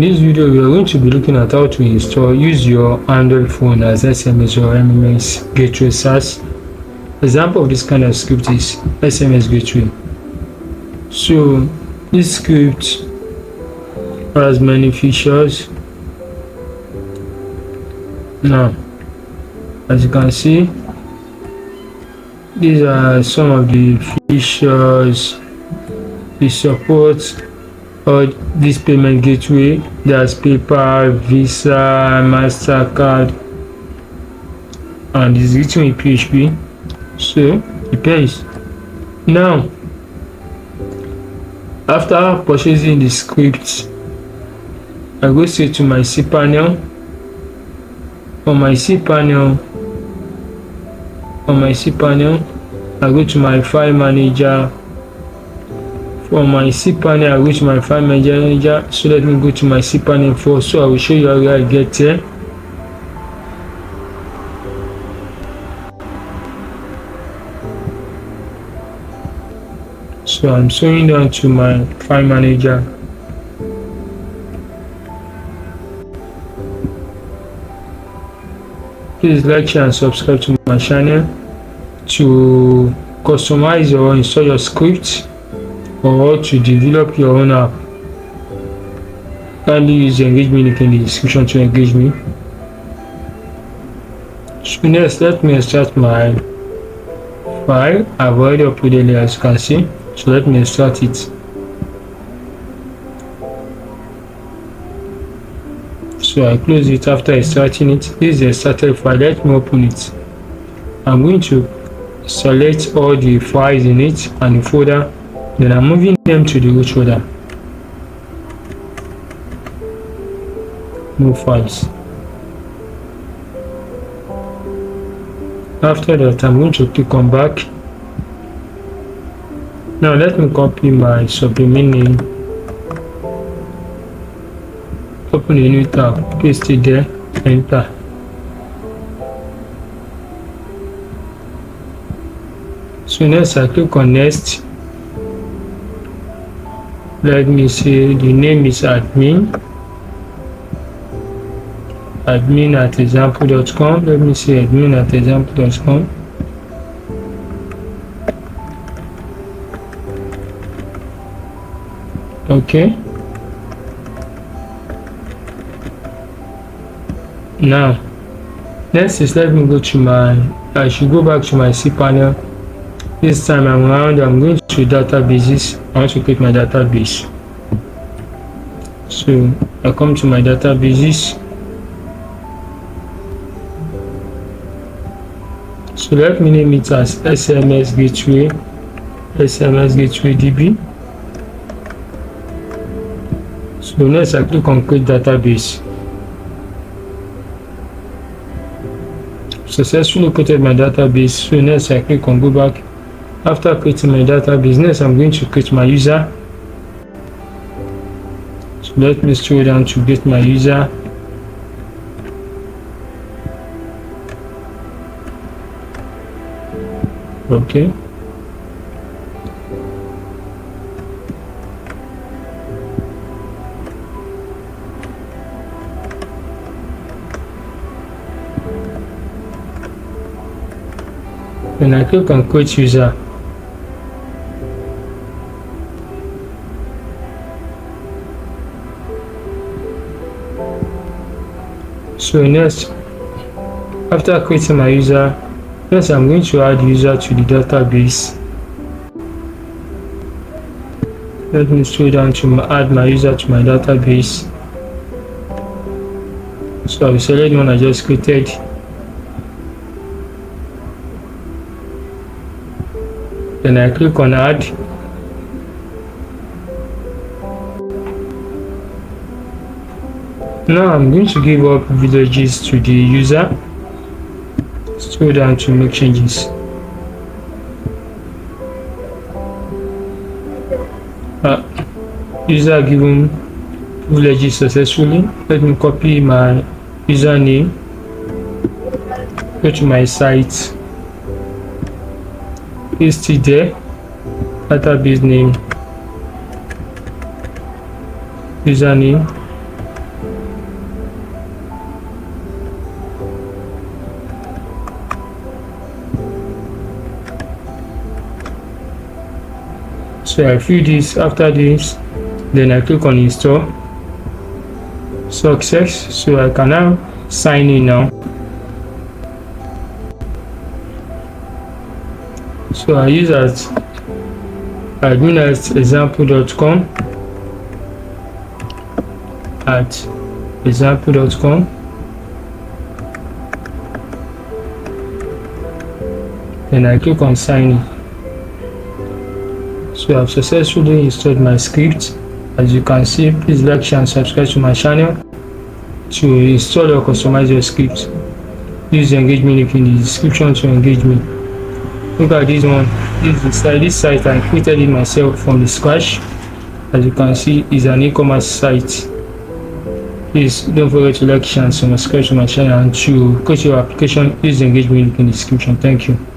this video, we are going to be looking at how to use your Android phone as SMS or MMS Gateway SaaS. Example of this kind of script is SMS Gateway. So this script has many features. Now, as you can see, these are some of the features. It supports this payment gateway. There's PayPal, Visa, MasterCard, and it's written with PHP, so it pays. Now, after purchasing the script, I go straight to my cPanel. On my cPanel, I go to my file manager. From my cPanel, I go to my file manager. So let me go to my cPanel first. So I will show you how I get there. So I'm swinging down to my file manager. Please like, share, and subscribe to my channel. To customize or install your script or to develop your own app, kindly use the engagement link in the description to engage me. So next, let me start my file. I've already uploaded it, as you can see. So let me start it. So I close it after starting it. This is a started file. Let me open it. I'm going to select all the files in it and the folder. Then I'm moving them to the root folder. Move files. After that, I'm going to click on back. Now let me copy my subdomain name. Open a new tab, paste it there, enter. So next I click on next. Let me say the name is admin at example.com. Let me say admin at example.com. Okay. Now, next is let me go to I should go back to my cPanel. This time around, I'm going to databases. I want to create my database. So I come to my databases. So let me name it as SMS Gateway DB. So next I click on create database. Successfully created my database. So next I click on go back. After creating my database, next I'm going to create my user. So let me scroll down to get my user. Okay. Then I click on create user. So next, after creating my user, next I'm going to add user to the database. Let me scroll down to add my user to my database. So I will select the one I just created. Then I click on add. Now I'm going to give up villages to the user. Scroll down to make changes. User given villages successfully. Let me copy my username. Go to my site. Paste it there. Database name. Username. So I fill this. After this, then I click on install. Success. So I can now sign in now. So I use as admin at example.com then I click on sign in. So I've successfully installed my script. As you can see, please like, share and subscribe to my channel. To install or customize your script, use the engagement link in the description to engage me. Look at this one. This site I created it myself from the scratch. As you can see, is an e-commerce site. Please don't forget to like, share and subscribe to my channel, and to create your application, use the engagement link in the description. Thank you.